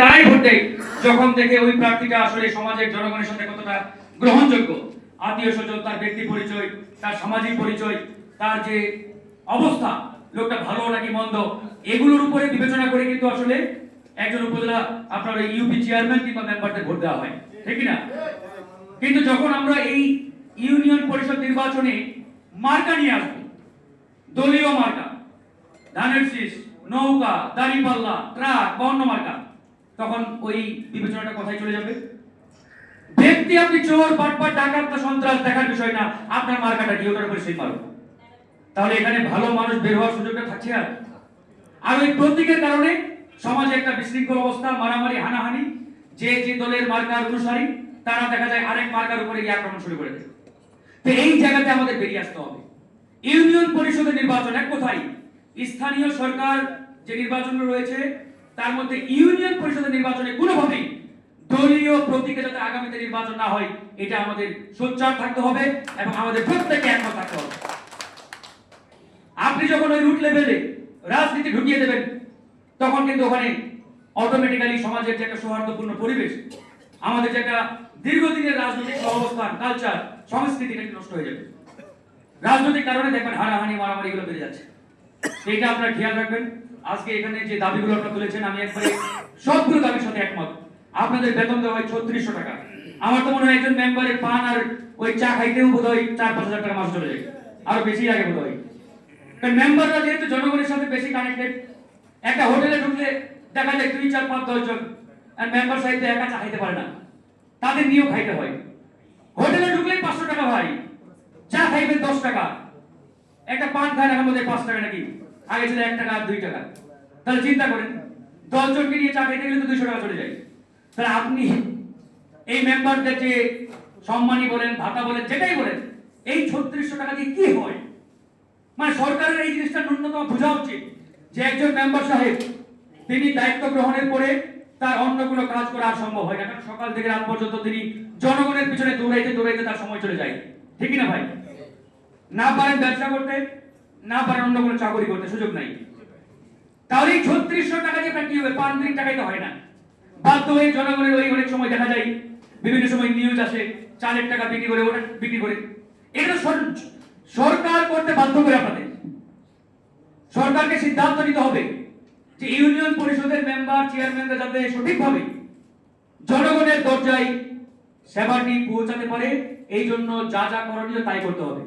তাই ভোট দেয় যখন থেকে ওই প্রার্থীটা আসলে সমাজের জনগণের সাথে কতটা গ্রহণযোগ্য, আত্মীয় স্বজন, তার ব্যক্তি পরিচয়, তার সামাজিক পরিচয়, তার যে অবস্থা, লোকটা ভালো নাকি মন্দ, এগুলোর উপরে বিবেচনা করে কিন্তু আসলে একজন উপজেলা আপনার ইউপি চেয়ারম্যান কিংবা মেম্বারদের ভোট দেওয়া হয়, ঠিক না? কিন্তু যখন আমরা এই ইউনিয়ন পরিষদ নির্বাচনে মার্কা নিয়ে আসবো, দলীয় মার্কা, ধানের শীষ, নৌকা, দাঁড়িপাল্লা, ট্রাক, বর্ণ মার্কা, তখন ওই বিবেচনাটা কোথায় চলে যাবে? ব্যক্তি আপনি চোর, বাটপার, ডাকাত, সন্ত্রাস দেখার বিষয় না, আপনার মার্কাটা কি, ওটার উপরে সেই মারো। তাহলে এখানে ভালো মানুষ বের হওয়ার সুযোগটা থাকছে? আর ওই প্রতীকের কারণে সমাজে একটা বিশৃঙ্খল অবস্থা, মারামারি, হানাহানি, যে যে দলের মার্কার অনুসারী তারা দেখা যায় আরেক মার্কার উপরে গিয়ে আক্রমণ শুরু করে দেয়। তো এই জায়গাতে আমাদের বেরিয়ে আসতে হবে। ইউনিয়ন পরিষদের নির্বাচন এক কথায় স্থানীয় সরকার যে নির্বাচনগুলো রয়েছে তার মধ্যে ইউনিয়ন পরিষদের নির্বাচনে কোনোভাবেই দলীয় প্রতীকে যাতে আগামীতে নির্বাচন না হয়, এটা আমাদের সোচ্চার থাকতে হবে এবং আমাদের প্রত্যেককে একমত থাকতে হবে। আপনি যখন ওই রুট লেভেলে রাজনীতি ঢুকিয়ে দেবেন, তখন কিন্তু ওখানে অটোমেটিক্যালি সমাজের যে একটা সৌহার্দ্যপূর্ণ পরিবেশ, আমাদের যে একটা দীর্ঘদিনের রাজনৈতিক অবস্থান, কালচার, সংস্কৃতিটা নষ্ট হয়ে যাবে। রাজনৈতিক কারণে দেখবেন হানাহানি, মারামারি গুলো বেড়ে যাচ্ছে। এইটা আপনারা খেয়াল রাখবেন। আজকে এখানে যে দাবিগুলো আপনারা তুলেছেন, আমি একবারে সবগুলো দাবির সাথে একমত। আপনাদের বেতন দেওয়া হয় 3600 টাকা। আমার তো মনে হয় একজন মেম্বারের পান আর ওই চা খাইতেও বোধ হয় 4-5 হাজার টাকা মাস চলে যায়, আরো বেশি লাগে বোধ হয়। কারণ মেম্বাররা যেহেতু জনগণের সাথে বেশি কানেক্টেড, একটা হোটেলে ঢুকলে দেখা যায় 2, 4, 5, 10 জন, আর মেম্বার সাহেব একা চা খাইতে পারে না, তাদের নিয়েও খাইতে হয়। হোটেলে ঢুকলেই 500 টাকা ভাই, চা খাইবেন 10 টাকা, একটা পান খায় না মধ্যে 5 টাকা নাকি, আগে ছিল 1 টাকা আর 2 টাকা। তাহলে চিন্তা করেন 10 জনকে নিয়ে চা খাইতে গেলে তো 200 টাকা চলে যায়। তাহলে আপনি এই মেম্বারদের যে সম্মানী বলেন, ভাতা বলেন, যেটাই বলেন, এই 3600 টাকা দিয়ে কি হয়? মানে সরকারের এই জিনিসটা ন্যূনতম বোঝা উচিত যে একজন মেম্বার সাহেব তিনি দায়িত্ব গ্রহণের পরে তার অন্য কোনো কাজ করা আর সম্ভব হয় না, কারণ সকাল থেকে রাত পর্যন্ত তিনি জনগণের পিছনে দৌড়াইতে দৌড়াইতে তার সময় চলে যায়, ঠিক না ভাই? না পারেন ব্যবসা করতে, না পারেন অন্য কোনো চাকরি করতে, সুযোগ নাই। তাহলে এই 3600 টাকা দিয়ে কি হবে? 5 দিন টাকাই তো হয় না। বাধ্য হয়ে জনগণের ওই অনেক সময় দেখা যায় বিভিন্ন সময় নিউজ আসে 4 টাকা বিক্রি করে, ওটা বিক্রি করে। এটা সরকার করতে বাধ্য করে আপনাদের। সরকারকে সিদ্ধান্ত নিতে হবে যে ইউনিয়ন পরিষদের মেম্বার, চেয়ারম্যানরা যাতে সঠিকভাবে জনগণের দরজায় সেবাটি পৌঁছাতে পারে, এই জন্য যা যা করণীয় তাই করতে হবে।